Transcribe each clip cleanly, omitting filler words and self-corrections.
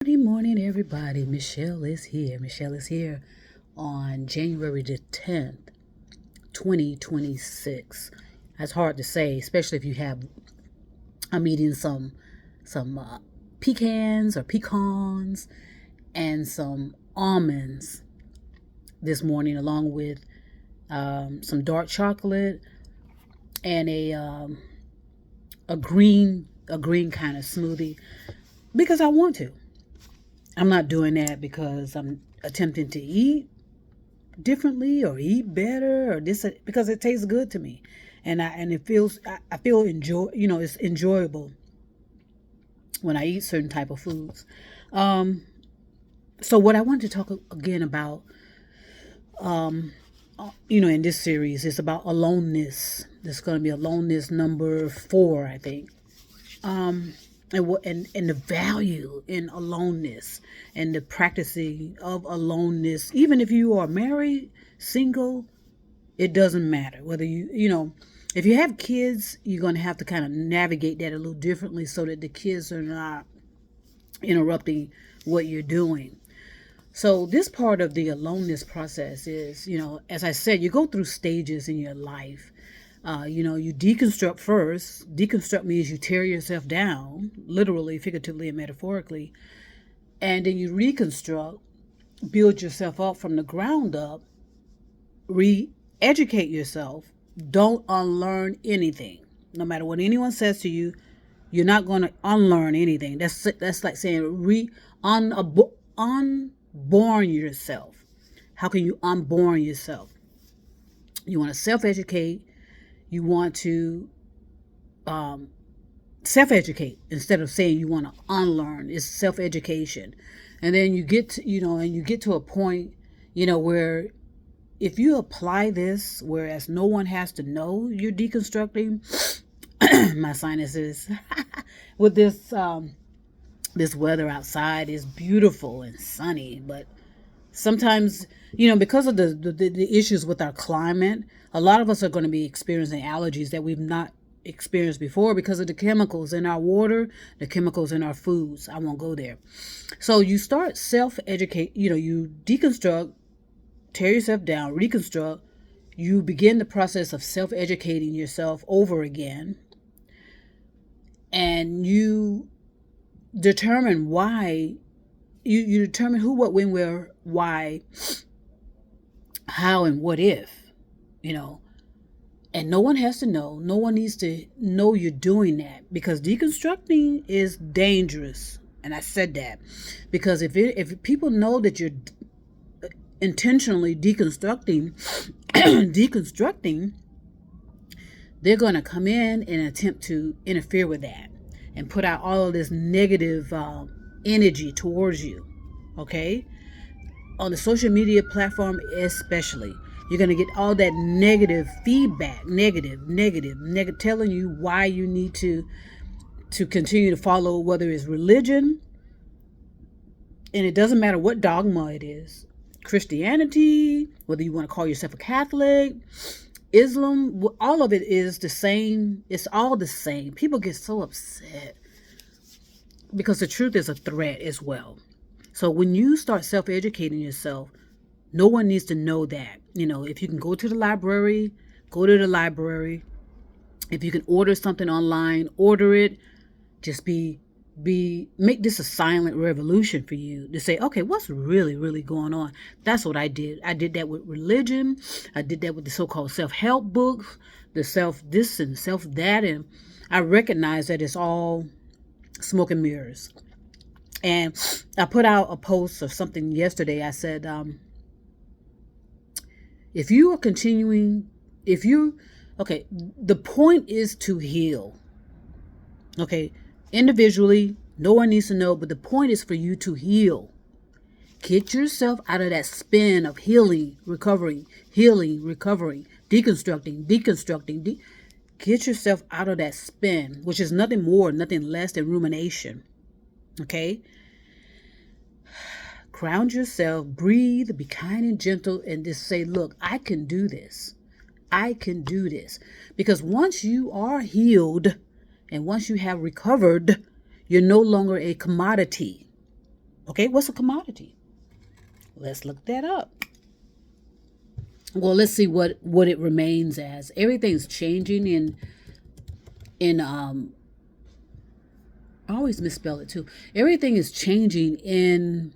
Good morning, everybody. Michelle is here. Michelle is here on January the 10th, 2026. That's hard to say, especially if I'm eating some pecans or pecans and some almonds this morning, along with some dark chocolate and a green kind of smoothie because I want to. I'm not doing that because I'm attempting to eat differently or eat better or this because it tastes good to me, and it feels I feel it's enjoyable when I eat certain type of foods. Um, so what I want to talk again about, in this series is about aloneness. This is going to be aloneness number 4, I think. And the value in aloneness and the practicing of aloneness, even if you are married, single, it doesn't matter whether if you have kids, you're going to have to kind of navigate that a little differently so that the kids are not interrupting what you're doing. So this part of the aloneness process is, as I said, you go through stages in your life. You deconstruct first. Deconstruct means you tear yourself down, literally, figuratively, and metaphorically. And then you reconstruct, build yourself up from the ground up, re-educate yourself. Don't unlearn anything. No matter what anyone says to you, you're not going to unlearn anything. That's like saying unborn yourself. How can you unborn yourself? You want to self-educate. You want to self-educate instead of saying you want to unlearn. It's self-education, and then you get to a point, where if you apply this, whereas no one has to know you're deconstructing. My sinuses with this weather outside is beautiful and sunny, but sometimes, because of the issues with our climate, a lot of us are going to be experiencing allergies that we've not experienced before because of the chemicals in our water, the chemicals in our foods. I won't go there. So you start self-educate, you deconstruct, tear yourself down, reconstruct. You begin the process of self-educating yourself over again. And you determine why. You determine who, what, when, where, why, how, and what if, and no one has to know. No one needs to know you're doing that, because deconstructing is dangerous. And I said that because if people know that you're intentionally deconstructing, deconstructing, they're going to come in and attempt to interfere with that and put out all of this negative energy towards you. Okay, on the social media platform especially, you're going to get all that negative feedback, negative, telling you why you need to continue to follow, whether it's religion, and it doesn't matter what dogma it is, Christianity, whether you want to call yourself a Catholic, Islam, all of it is the same. It's all the same. People get so upset because the truth is a threat as well. So when you start self-educating yourself, no one needs to know that. If you can go to the library, go to the library. If you can order something online, order it. Just make this a silent revolution for you to say, okay, what's really, really going on? That's what I did. I did that with religion. I did that with the so-called self-help books, the self this and self that. And I recognize that it's all smoke and mirrors. And I put out a post or something yesterday. I said, if you are continuing, the point is to heal. Okay, individually, no one needs to know, but the point is for you to heal. Get yourself out of that spin of healing, recovering, deconstructing. Get yourself out of that spin, which is nothing more, nothing less than rumination. Okay? Ground yourself, breathe, be kind and gentle, and just say, look, I can do this. I can do this. Because once you are healed and once you have recovered, you're no longer a commodity. Okay, what's a commodity? Let's look that up. Well, let's see what it remains as. Everything's changing in I always misspell it too. Everything is changing in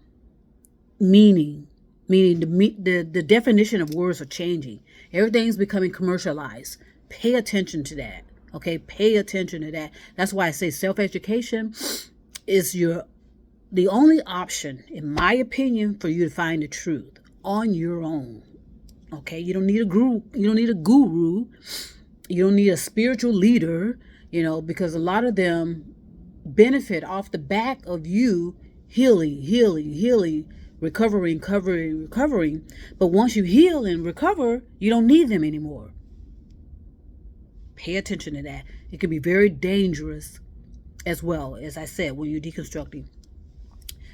meaning, meaning the definition of words are changing. Everything's becoming commercialized. Pay attention to that. Okay, pay attention to that. That's why I say self-education is the only option, in my opinion, for you to find the truth on your own. Okay, you don't need a guru. You don't need a guru. You don't need a spiritual leader. Because a lot of them benefit off the back of you healing, recovering. But once you heal and recover, you don't need them anymore. Pay attention to that. It can be very dangerous as well, as I said, when you're deconstructing.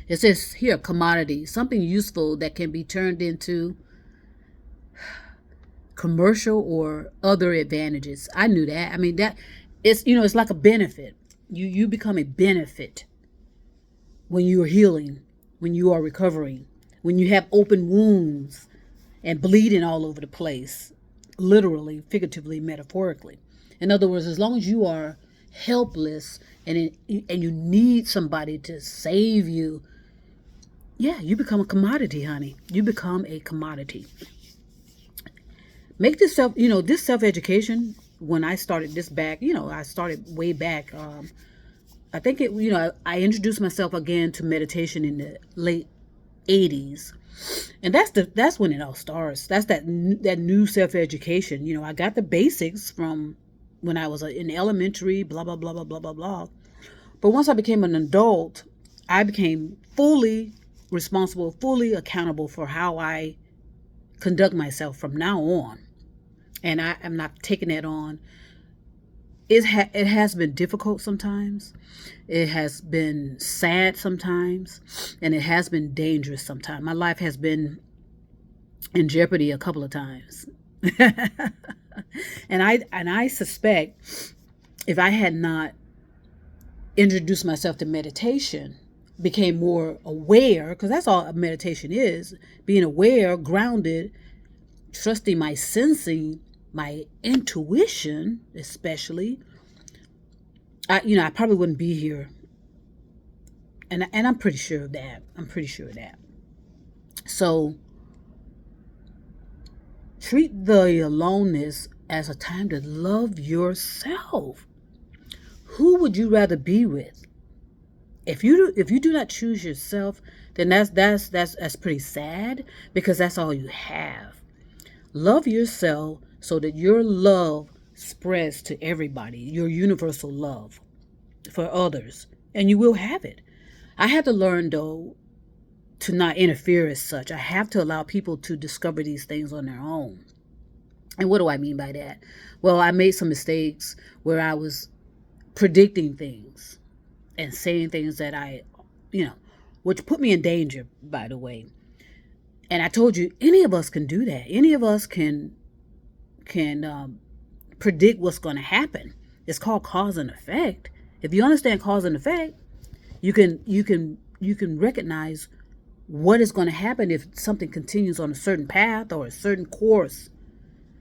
It says here, commodity, something useful that can be turned into commercial or other advantages. I knew that. I mean, that it's like a benefit. You become a benefit when you are healing, when you are recovering, when you have open wounds and bleeding all over the place, literally, figuratively, metaphorically. In other words, as long as you are helpless and you need somebody to save you, yeah, you become a commodity, honey. You become a commodity. Make this this self-education. When I started this back, I started way back. I think I introduced myself again to meditation in the late 80s. And that's when it all starts. That's that new self-education. I got the basics from when I was in elementary, blah, blah, blah, blah, blah, blah, blah. But once I became an adult, I became fully responsible, fully accountable for how I conduct myself from now on. And I am not taking that on. It has been difficult sometimes. It has been sad sometimes. And it has been dangerous sometimes. My life has been in jeopardy a couple of times. And I suspect if I had not introduced myself to meditation, became more aware, because that's all meditation is, being aware, grounded, trusting my sensing, my intuition, especially, I probably wouldn't be here. And I'm pretty sure of that. So treat the aloneness as a time to love yourself. Who would you rather be with? If you do not choose yourself, then that's pretty sad, because that's all you have. Love yourself so that your love spreads to everybody, your universal love for others, and you will have it. I had to learn, though, to not interfere as such. I have to allow people to discover these things on their own. And what do I mean by that? Well, I made some mistakes where I was predicting things and saying things that which put me in danger, by the way. And I told you, any of us can do that. Any of us can predict what's going to happen. It's called cause and effect. If you understand cause and effect, you can recognize what is going to happen if something continues on a certain path or a certain course.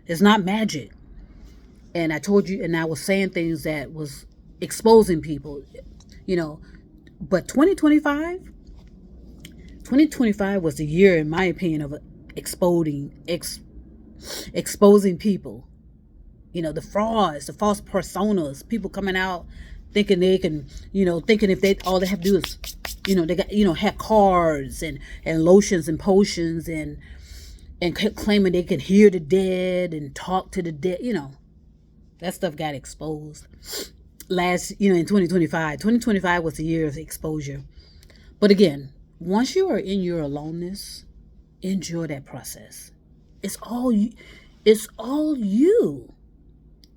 It's not magic. And I told you, and I was saying things that was exposing people, but 2025 was the year, in my opinion, of exposing people. The frauds, the false personas, people coming out thinking they can, thinking if all they have to do is, they got, have cards and lotions and potions and claiming they can hear the dead and talk to the dead. That stuff got exposed in 2025. 2025 was the year of exposure. But again, once you are in your aloneness, enjoy that process. It's all you.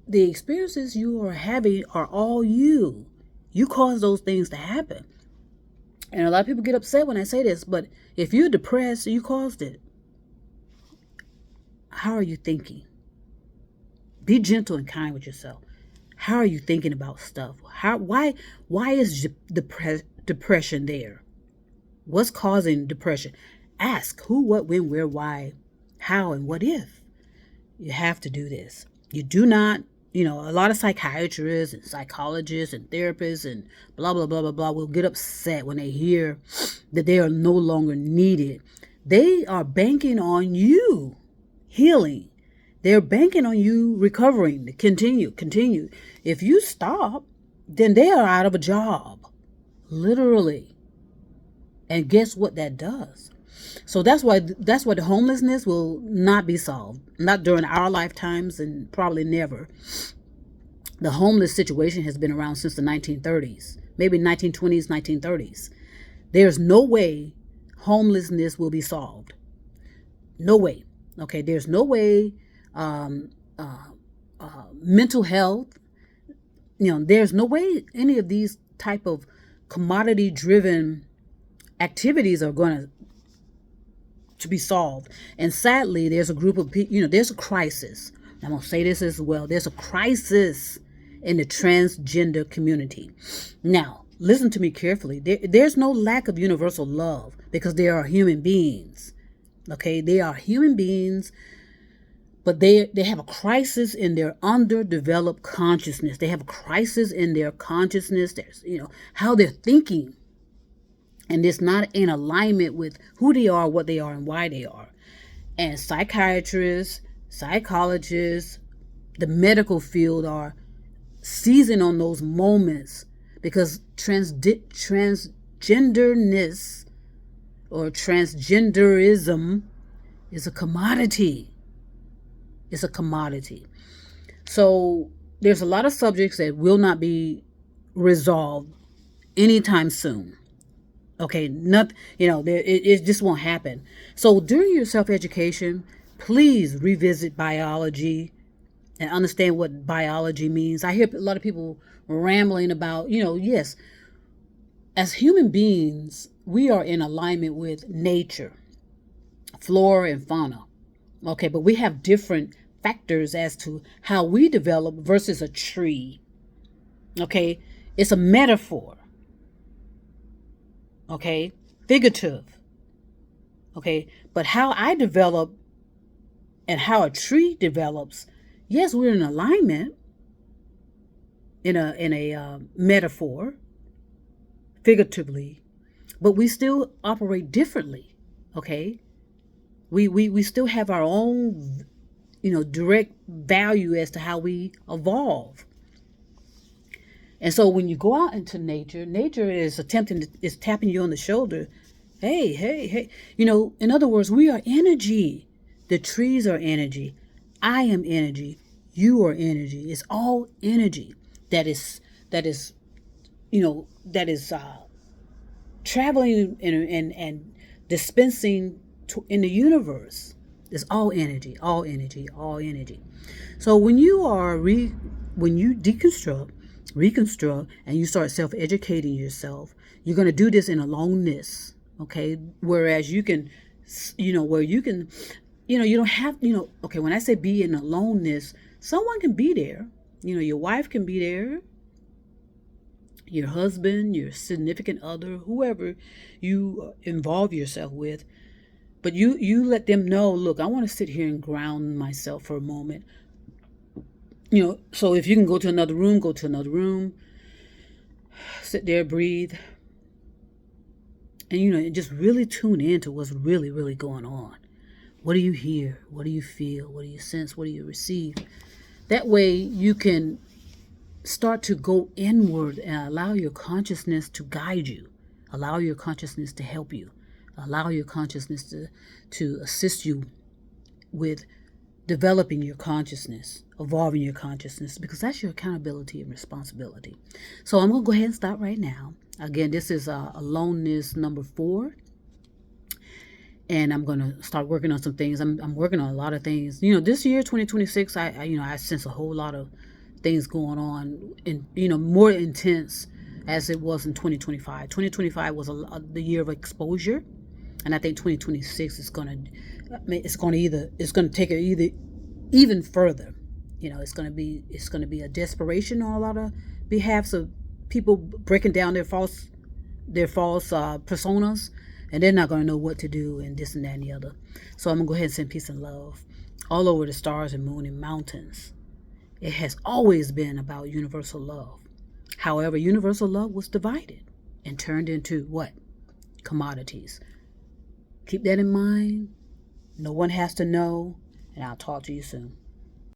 The experiences you are having are all you. You cause those things to happen. And a lot of people get upset when I say this, but if you're depressed, you caused it. How are you thinking? Be gentle and kind with yourself. How are you thinking about stuff? Why is depression there? What's causing depression? Ask who, what, when, where, why, how, and what if. You have to do this. You do not, a lot of psychiatrists and psychologists and therapists and blah, blah, blah, blah, blah will get upset when they hear that they are no longer needed. They are banking on you healing. They're banking on you recovering to continue. If you stop, then they are out of a job, literally. And guess what that does? So that's why the homelessness will not be solved, not during our lifetimes and probably never. The homeless situation has been around since the 1930s, maybe 1920s, 1930s. There's no way homelessness will be solved. No way. Okay, there's no way. Mental health. There's no way any of these type of commodity-driven activities are going to be solved. And sadly, there's a group of people, there's a crisis. I'm going to say this as well. There's a crisis in the transgender community. Now, listen to me carefully. There's no lack of universal love because they are human beings. Okay, they are human beings, but they have a crisis in their underdeveloped consciousness. They have a crisis in their consciousness. There's, how they're thinking. And it's not in alignment with who they are, what they are, and why they are. And psychiatrists, psychologists, the medical field are seizing on those moments because transgenderness or transgenderism is a commodity. It's a commodity. So there's a lot of subjects that will not be resolved anytime soon. Okay, it just won't happen. So during your self-education, please revisit biology and understand what biology means. I hear a lot of people rambling about, yes, as human beings, we are in alignment with nature, flora and fauna. Okay, but we have different factors as to how we develop versus a tree. Okay, it's a metaphor. Okay, figurative. Okay, but how I develop and how a tree develops, yes, we're in alignment in a metaphor, figuratively, but we still operate differently. Okay, we still have our own, direct value as to how we evolve. And so when you go out into nature is is tapping you on the shoulder. Hey. In other words, we are energy. The trees are energy. I am energy. You are energy. It's all energy that is traveling and dispensing in the universe. It's all energy, all energy, all energy. So when you deconstruct, reconstruct, and you start self-educating yourself, you're going to do this in aloneness. Okay, whereas you can, you don't have, okay, when I say be in aloneness, someone can be there. Your wife can be there, your husband, your significant other, whoever you involve yourself with. But you let them know, look, I want to sit here and ground myself for a moment. So if you can go to another room, go to another room. Sit there, breathe. And just really tune in to what's really, really going on. What do you hear? What do you feel? What do you sense? What do you receive? That way you can start to go inward and allow your consciousness to guide you. Allow your consciousness to help you. Allow your consciousness to assist you with developing your consciousness, evolving your consciousness, because that's your accountability and responsibility. So I'm going to go ahead and stop right now. Again, this is aloneness number 4. And I'm going to start working on some things. I'm working on a lot of things. This year, 2026, I sense a whole lot of things going on, and more intense as it was in 2025. 2025 was the year of exposure, and I think 2026 is going to take it even further. It's going to be a desperation on a lot of behalves of people breaking down their false personas, And they're not going to know what to do and this and that and the other. So I'm going to go ahead and send peace and love all over the stars and moon and mountains. It has always been about universal love. However, universal love was divided and turned into what? Commodities. Keep that in mind. No one has to know. And I'll talk to you soon.